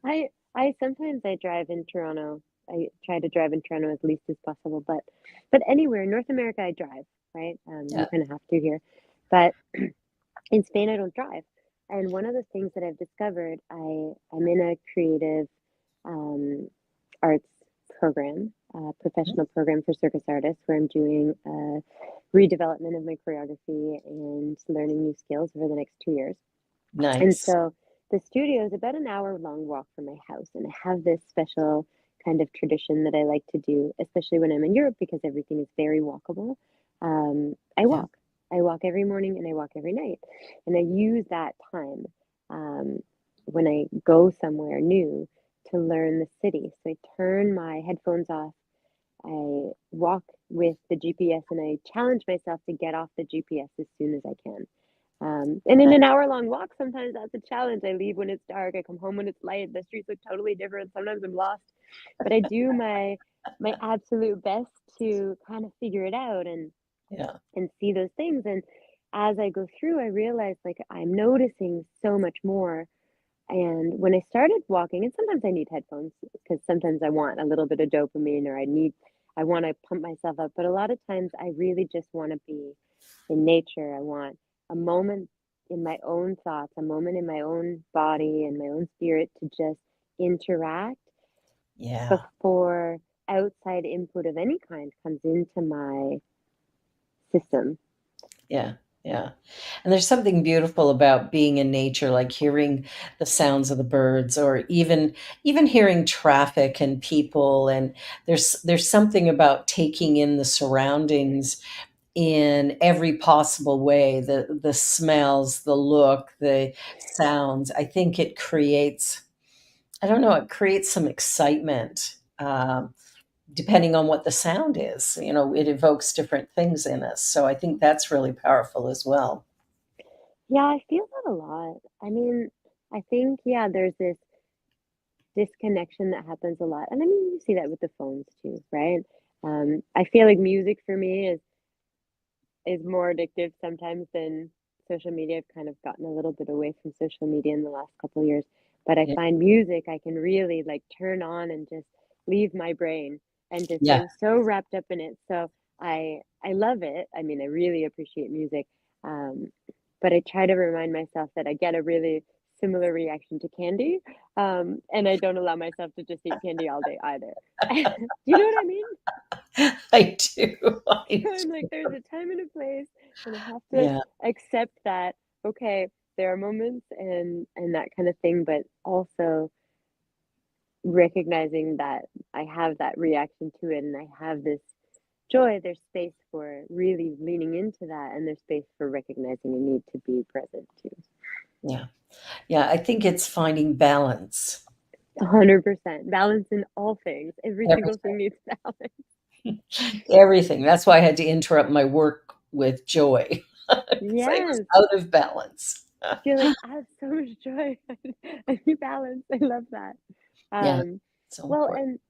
I sometimes I drive in Toronto. I try to drive in Toronto as least as possible, but anywhere in North America, I drive, right? You Yeah. kinda have to here. But in Spain, I don't drive. And one of the things that I've discovered, I'm in a creative um, arts program, professional program for circus artists, where I'm doing redevelopment of my choreography and learning new skills over the next 2 years. And Nice. so the studio is about an hour long walk from my house, and I have this special kind of tradition that I like to do, especially when I'm in Europe because everything is very walkable. I Yeah. walk. I walk every morning and I walk every night, and I use that time um, when I go somewhere new to learn the city. So I turn my headphones off. I walk with the GPS, and I challenge myself to get off the GPS as soon as I can. And in an hour-long walk, sometimes that's a challenge. I leave when it's dark, I come home when it's light, the streets look totally different, sometimes I'm lost, but I do my absolute best to kind of figure it out Yeah. and see those things, and as I go through, I realize, like, I'm noticing so much more, and when I started walking and sometimes I need headphones because sometimes I want a little bit of dopamine or I wanna pump myself up, but a lot of times I really just wanna be in nature. I want a moment in my own thoughts, a moment in my own body and my own spirit to just interact Yeah. before outside input of any kind comes into my system. Yeah. Yeah. And there's something beautiful about being in nature, like hearing the sounds of the birds or even hearing traffic and people. And there's something about taking in the surroundings in every possible way, the smells, the look, the sounds. I think it creates, I don't know, it creates some excitement. Depending on what the sound is, it evokes different things in us. So I think that's really powerful as well. Yeah, I feel that a lot. I mean, I think, yeah, there's this disconnection that happens a lot. And I mean, you see that with the phones too, right? I feel like music for me is more addictive sometimes than social media. I've kind of gotten a little bit away from social media in the last couple of years, but I Yeah. find music I can really like turn on and just leave my brain and just Yeah. I'm so wrapped up in it. So I love it. I mean, I really appreciate music. Um, but I try to remind myself that I get a really similar reaction to candy, and I don't allow myself to just eat candy all day either. Do you know what I mean? I do. I So I'm like, there's do. a time and a place, and I have to Yeah, accept that, okay, there are moments and that kind of thing, but also recognizing that I have that reaction to it and I have this joy, there's space for really leaning into that, and there's space for recognizing a need to be present too. yeah, yeah. I think it's finding balance. 100%. Balance in all things. Every single Everything. thing needs balance. Everything. That's why I had to interrupt my work with joy because I was Yes. out of balance. You're like, I have so much joy. I need balance. I love that. Yeah, Um, so well, important.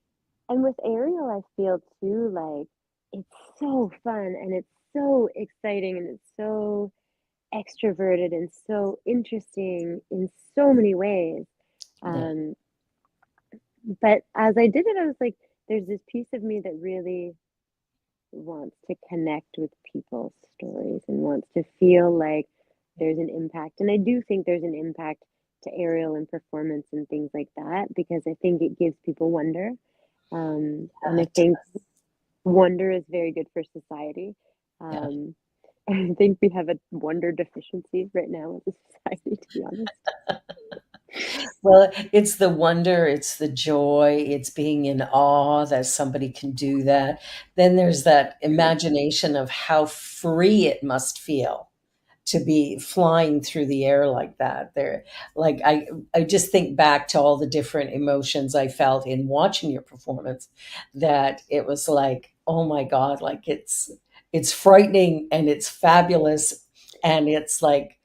and with Ariel, I feel too like it's so fun and it's so exciting and it's so extroverted and so interesting in so many ways. Yeah, Um, but as I did it, I was like, there's this piece of me that really wants to connect with people's stories and wants to feel like there's an impact. And I do think there's an impact to Ariel and performance and things like that because I think it gives people wonder. And yeah, I think wonder is very good for society. yeah. Um, I think we have a wonder deficiency right now as a society, to be honest. Well, it's the wonder, it's the joy, it's being in awe that somebody can do that. Then there's that imagination of how free it must feel to be flying through the air like that. There, like I just think back to all the different emotions I felt in watching your performance, that it was like, oh my God, like it's frightening and it's fabulous and it's like,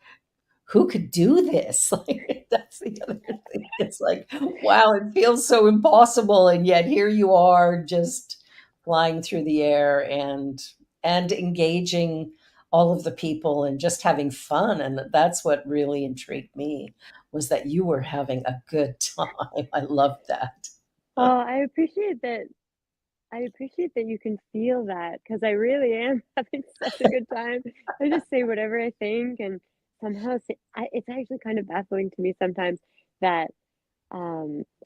who could do this? Like, that's the other thing. It's like, wow, it feels so impossible, and yet here you are, just flying through the air and engaging all of the people and just having fun. And that's what really intrigued me, was that you were having a good time. I loved that. Oh, I appreciate that you can feel that because I really am having such a good time. I just say whatever I think, and somehow it's actually kind of baffling to me sometimes that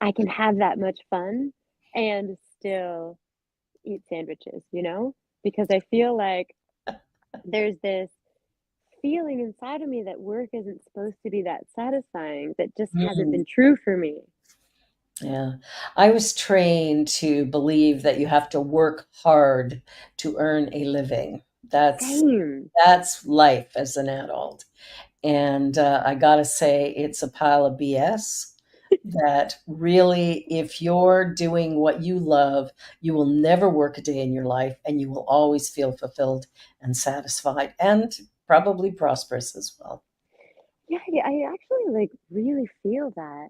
I can have that much fun and still eat sandwiches, you know? Because I feel like there's this feeling inside of me that work isn't supposed to be that satisfying, that just hasn't Mm, been true for me. yeah. I was trained to believe that you have to work hard to earn a living. Same. That's life as an adult. And I gotta say, it's a pile of BS. That really, if you're doing what you love, you will never work a day in your life and you will always feel fulfilled and satisfied and probably prosperous as well. Yeah, I actually like really feel that.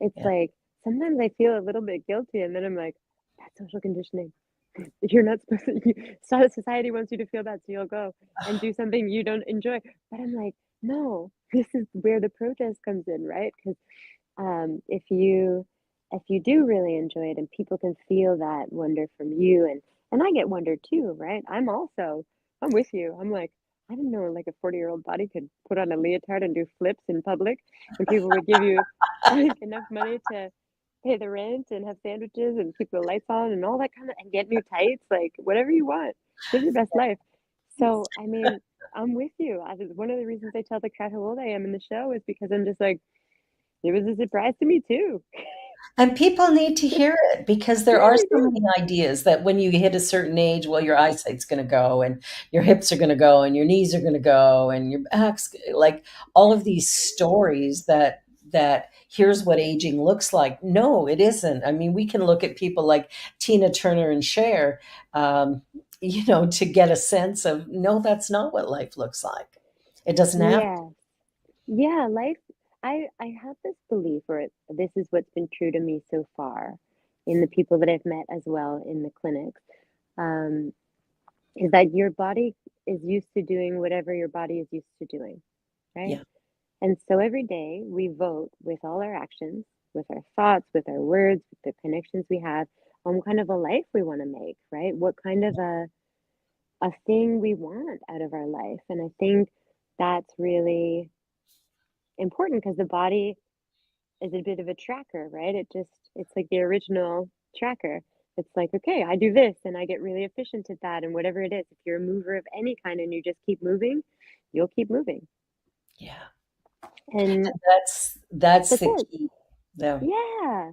It's Yeah. like sometimes I feel a little bit guilty, and then I'm like, that's social conditioning. You're not supposed to, society wants you to feel bad, so you'll go and do something you don't enjoy. But I'm like, no, this is where the protest comes in, right? Because if you do really enjoy it and people can feel that wonder from you and I get wonder too, right? I'm with you. I'm like, I didn't know like a 40-year-old body could put on a leotard and do flips in public and people would give you like enough money to pay the rent and have sandwiches and keep the lights on and all that kind of and get new tights, like whatever you want. Live your best life. So I mean, I'm with you. One of the reasons I tell the crowd how old I am in the show is because I'm just like, it was a surprise to me too. And people need to hear it because there Yeah, are they so do. many ideas that when you hit a certain age, well, your eyesight's going to go and your hips are going to go and your knees are going to go and your back's like all of these stories that here's what aging looks like. No, it isn't. I mean, we can look at people like Tina Turner and Cher, to get a sense of no, that's not what life looks like. It doesn't have. Yeah. Yeah, life I have this belief or this is what's been true to me so far in the people that I've met as well in the clinics. Um, is that your body is used to doing whatever your body is used to doing, right? Yeah, And so every day we vote with all our actions, with our thoughts, with our words, with the connections we have on what kind of a life we want to make, right? What kind of a thing we want out of our life. And I think that's really important because the body is a bit of a tracker, right? It's like the original tracker. It's like, okay, I do this and I get really efficient at that. And whatever it is, if you're a mover of any kind and you just keep moving, you'll keep moving. Yeah. And That's that's the it. key. Yeah. Yeah.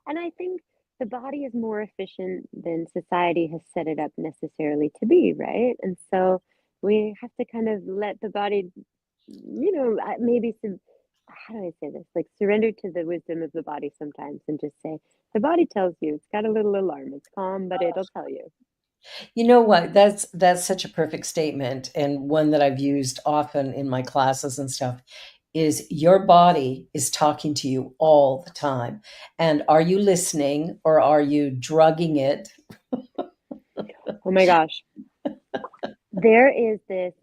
And I think the body is more efficient than society has set it up necessarily to be, right? And so we have to kind of let the body, maybe some, how do I say this? Like surrender to the wisdom of the body sometimes and just say, the body tells you it's got a little alarm. It's calm, but it'll tell you. You know what? That's such a perfect statement, and one that I've used often in my classes and stuff is your body is talking to you all the time. And are you listening or are you drugging it? Oh my gosh. There is this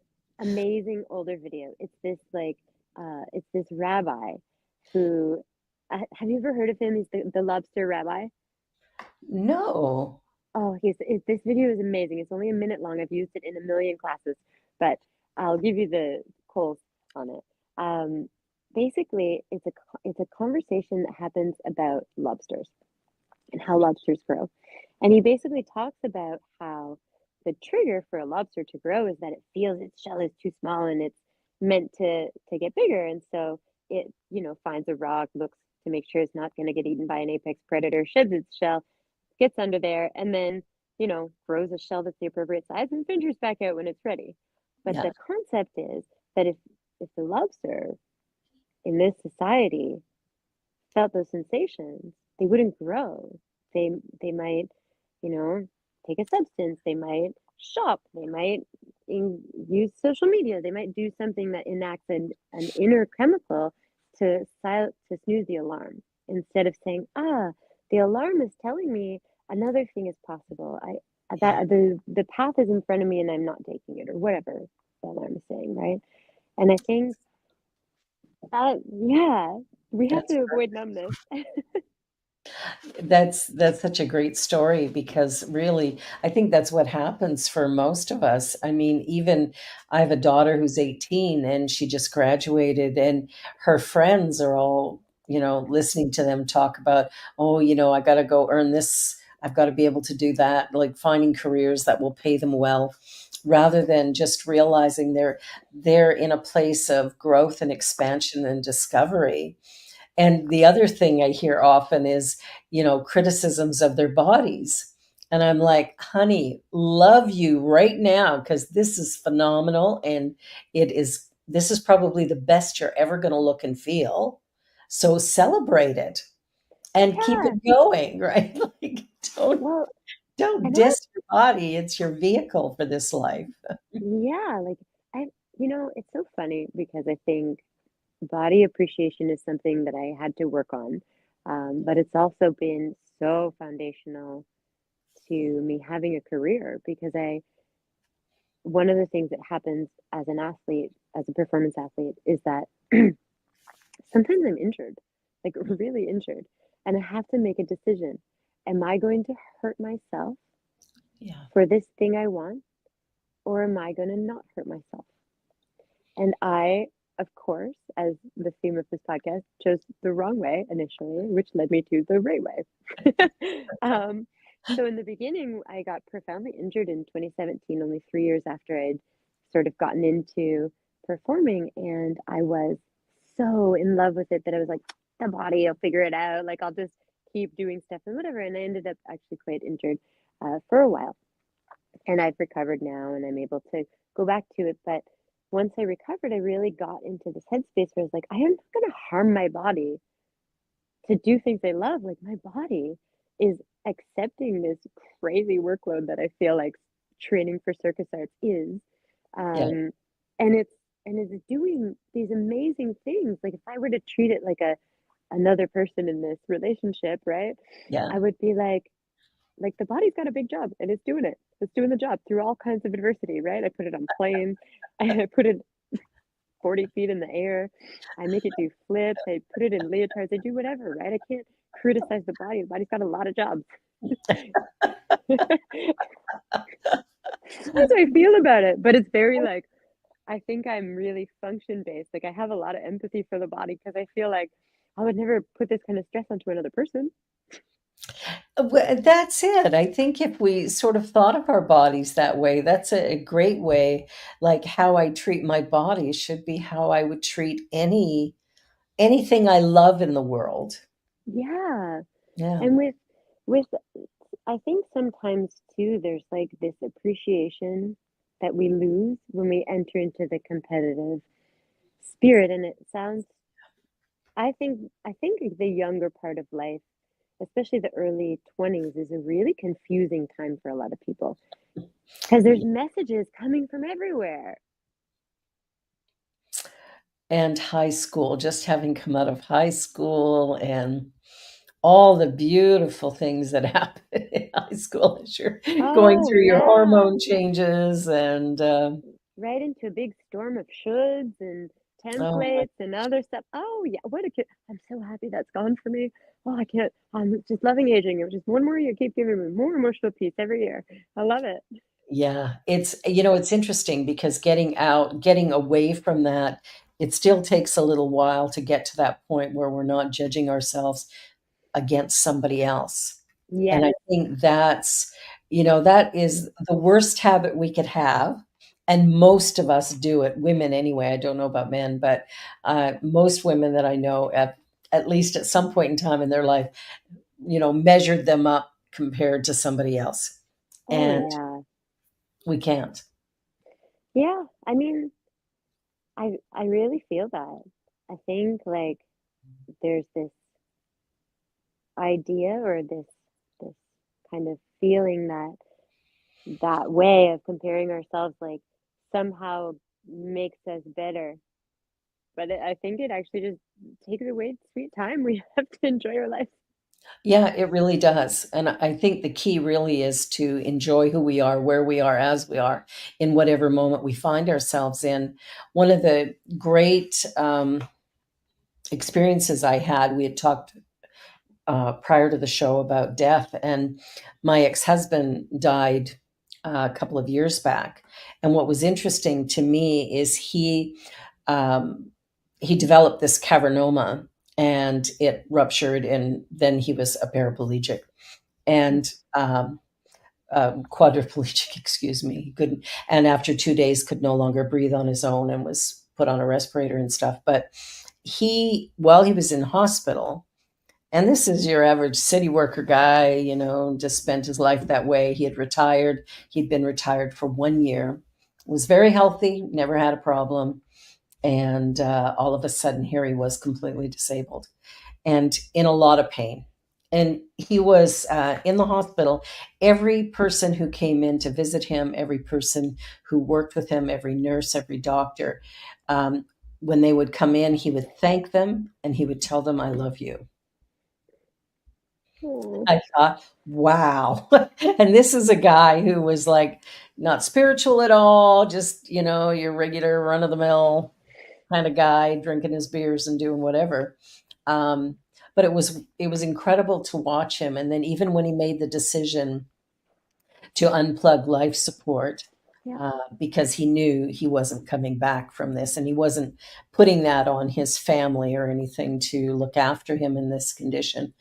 amazing older video. It's this rabbi who, have you ever heard of him? He's the lobster rabbi. No. Oh, this video is amazing. It's only a minute long. I've used it in a million classes, but I'll give you the calls on it. Um, Basically, it's a conversation that happens about lobsters and how lobsters grow. And he basically talks about how the trigger for a lobster to grow is that it feels its shell is too small and it's meant to get bigger. And so it, finds a rock, looks to make sure it's not going to get eaten by an apex predator, sheds its shell, gets under there, and then, grows a shell that's the appropriate size and ventures back out when it's ready. But Yeah. the concept is that if the lobster in this society felt those sensations, they wouldn't grow. They might, you know, take a substance. They might shop. They might use social media. They might do something that enacts an inner chemical to snooze the alarm instead of saying, the alarm is telling me another thing is possible. Yeah. The path is in front of me and I'm not taking it or whatever the alarm is saying, right? And I think yeah, we have That's to avoid numbness. that's such a great story because really I think that's what happens for most of us. I mean, even I have a daughter who's 18 and she just graduated and her friends are all, listening to them talk about, oh, I got to go earn this, I've got to be able to do that, like finding careers that will pay them well rather than just realizing they're in a place of growth and expansion and discovery. And the other thing I hear often is, criticisms of their bodies. And I'm like, honey, love you right now because this is phenomenal. And this is probably the best you're ever going to look and feel. So celebrate it and keep Yeah, it going, right? Like, well, don't and I diss your body. It's your vehicle for this life. yeah, like I it's so funny because I think body appreciation is something that I had to work on. But it's also been so foundational to me having a career because one of the things that happens as an athlete, as a performance athlete, is that sometimes I'm injured, like really injured, and I have to make a decision. Am I going to hurt myself Yeah. for this thing I want, or am I going to not hurt myself? And I, of course, as the theme of this podcast, chose the wrong way initially, which led me to the right way. So in the beginning, I got profoundly injured in 2017, only 3 years after I'd sort of gotten into performing, and I was so in love with it that I was like, the body, I'll figure it out. Like I'll just keep doing stuff and whatever. And I ended up actually quite injured for a while, and I've recovered now, and I'm able to go back to it. But once I recovered, I really got into this headspace where I was like, I am not going to harm my body to do things I love. Like my body is accepting this crazy workload that I feel like training for circus arts is. Yeah. Um, and it's doing these amazing things. Like if I were to treat it like another person in this relationship, right? Yeah. I would be like the body's got a big job and it's doing it. It's doing the job through all kinds of adversity, right? I put it on planes. I put it 40 feet in the air. I make it do flips. I put it in leotards. I do whatever, right? I can't criticize the body. The body's got a lot of jobs. That's how I feel about it. But it's very like, I think I'm really function based. Like I have a lot of empathy for the body because I feel like I would never put this kind of stress onto another person. That's it. I think if we sort of thought of our bodies that way, that's a great way. Like how I treat my body should be how I would treat anything I love in the world. Yeah. Yeah. And with I think sometimes too there's like this appreciation that we lose when we enter into the competitive spirit, and it sounds I think the younger part of life, especially the early 20s, is a really confusing time for a lot of people because there's messages coming from everywhere. And high school, just having come out of high school and all the beautiful things that happen in high school as you're going Oh through your yeah. hormone changes and, Right into a big storm of shoulds and oh my templates and other stuff. Oh yeah, what a kid. I'm so happy that's gone for me. Oh, I can't. I'm just loving aging. It was just one more year keep giving me more emotional peace every year. I love it. yeah, it's interesting because getting away from that, it still takes a little while to get to that point where we're not judging ourselves against somebody else. And Yes. I think that is the worst habit we could have. And most of us do it, women anyway. I don't know about men, but most women that I know at least at some point in time in their life, measured them up compared to somebody else. Oh And yeah. we can't. Yeah. I mean, I really feel that. I think like there's this idea or this kind of feeling that that way of comparing ourselves like somehow makes us better. But I think it actually just takes away the sweet time we have to enjoy our life. Yeah, it really does. And I think the key really is to enjoy who we are, where we are, as we are, in whatever moment we find ourselves in. One of the great experiences I had, we had talked prior to the show about death, and my ex husband died a couple of years back. And what was interesting to me is um, he developed this cavernoma and it ruptured, and then he was a paraplegic and quadriplegic, excuse me. He couldn't, and after 2 days, could no longer breathe on his own and was put on a respirator and stuff. But while he was in hospital, and this is your average city worker guy, just spent his life that way. He had retired. He'd been retired for 1 year, was very healthy, never had a problem. And all of a sudden, here he was completely disabled and in a lot of pain. And he was in the hospital. Every person who came in to visit him, every person who worked with him, every nurse, every doctor, um, when they would come in, he would thank them and he would tell them, "I love you." Oh, I thought, wow. And this is a guy who was like not spiritual at all, just, your regular run of the mill kind of guy drinking his beers and doing whatever. But it was incredible to watch him. And then even when he made the decision to unplug life support, yeah. because he knew he wasn't coming back from this, and he wasn't putting that on his family or anything to look after him in this condition.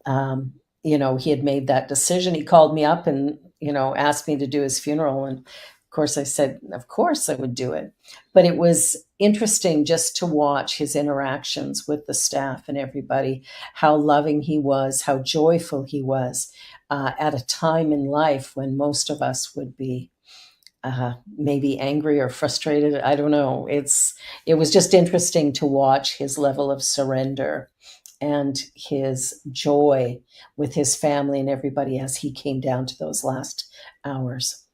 um, he had made that decision. He called me up and, asked me to do his funeral. And of course, I said, of course, I would do it. But it was interesting just to watch his interactions with the staff and everybody, how loving he was, how joyful he was at a time in life when most of us would be maybe angry or frustrated. I don't know. It was just interesting to watch his level of surrender and his joy with his family and everybody as he came down to those last hours.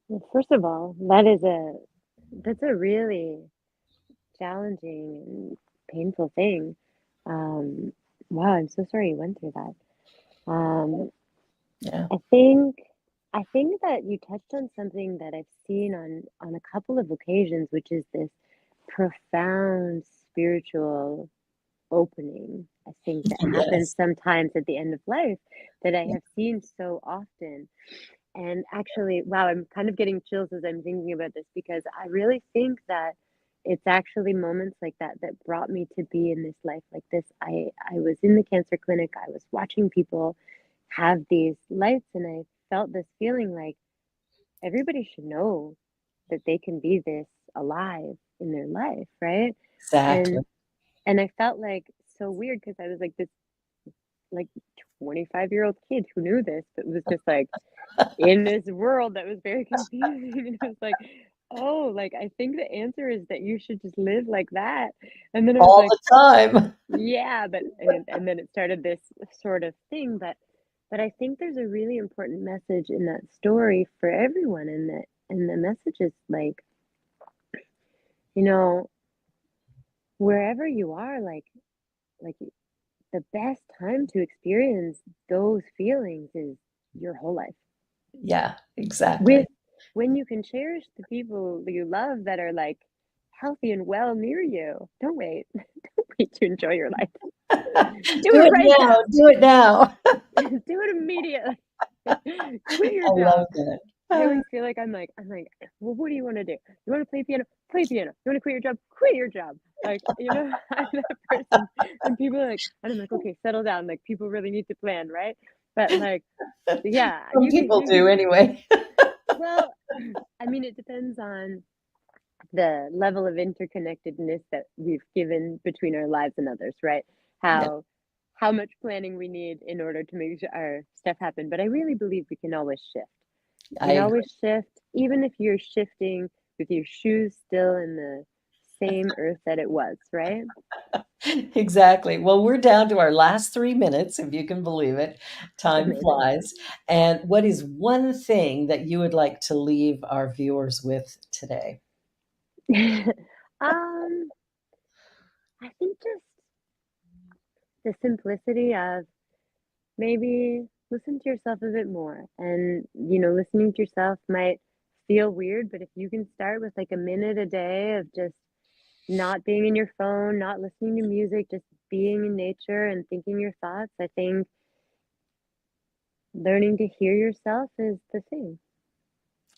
Well, first of all, that's a really challenging and painful thing. Um, wow, I'm so sorry you went through that. Um, Yeah. I think I think that you touched on something that I've seen on a couple of occasions, which is this profound spiritual opening. I think that happens Yes. sometimes at the end of life that I have seen so often. And actually, wow, I'm kind of getting chills as I'm thinking about this, because I really think that it's actually moments like that that brought me to be in this life like this. I was in the cancer clinic. I was watching people have these lights, and I felt this feeling like everybody should know that they can be this alive in their life, right? Exactly. And I felt like so weird, because I was like this like 25-year-old kid who knew this, but was just like in this world that was very confusing. And it was like, oh, like, I think the answer is that you should just live like that. And then I was All like, the time. yeah, but and then it started this sort of thing, but I think there's a really important message in that story for everyone, and the message is like, you know, wherever you are, like the best time to experience those feelings is your whole life. Yeah, exactly. With when you can cherish the people you love that are like healthy and well near you. Don't wait. Don't wait to enjoy your life. Do Do it it right now. now. Do it now. Do it immediately. Quit your I love job. that. I always feel like I'm like, well, what do you want to do? You want to play piano? Play piano. You want to quit your job? Quit your job. Like, I'm that person. And people are like, and I'm like, okay, settle down. Like, people really need to plan, right? But like, yeah, Some people do anyway. well, I mean, it depends on the level of interconnectedness that we've given between our lives and others, right? Yeah, How much planning we need in order to make our stuff happen. But I really believe we can always shift. I You can agree. always shift, even if you're shifting with your shoes still in the same earth that it was, right? Exactly. Well, we're down to our last 3 minutes, if you can believe it. Time Amazing. flies. And what is one thing that you would like to leave our viewers with today? um, I think just the simplicity of maybe listen to yourself a bit more. And, listening to yourself might feel weird, but if you can start with like a minute a day of just not being in your phone, not listening to music, just being in nature and thinking your thoughts, I think learning to hear yourself is the thing.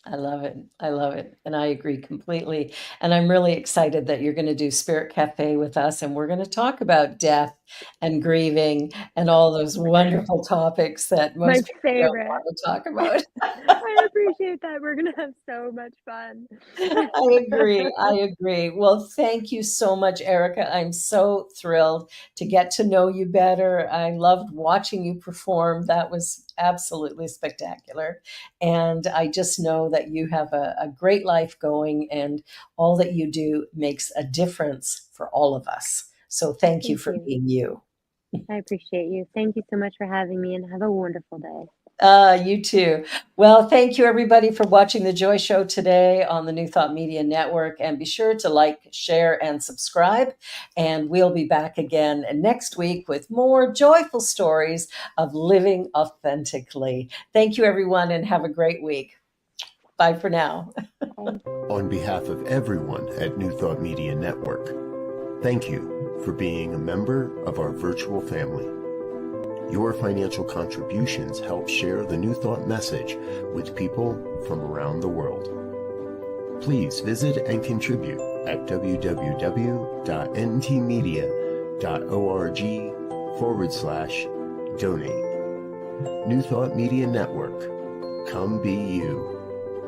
I love it. I love it. And I agree completely. And I'm really excited that you're going to do Spirit Cafe with us. And we're going to talk about death and grieving and all those wonderful topics that My most people don't favorite. want to talk about. I appreciate that. We're going to have so much fun. I agree. I agree. Well, thank you so much, Erica. I'm so thrilled to get to know you better. I loved watching you perform. That was absolutely spectacular. And I just know that you have a great life going, and all that you do makes a difference for all of us. So thank you Thank for you. being you. I appreciate you. Thank you so much for having me, and have a wonderful day. You too. Well, thank you everybody for watching The Joy Show today on the New Thought Media Network. And be sure to like, share, and subscribe. And we'll be back again next week with more joyful stories of living authentically. Thank you, everyone, and have a great week. Bye for now. Bye. On behalf of everyone at New Thought Media Network, thank you for being a member of our virtual family. Your financial contributions help share the New Thought message with people from around the world. Please visit and contribute at www.ntmedia.org/donate. New Thought Media Network. Come be you.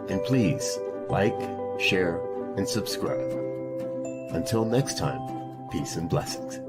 And please like, share, and subscribe. Until next time, peace and blessings.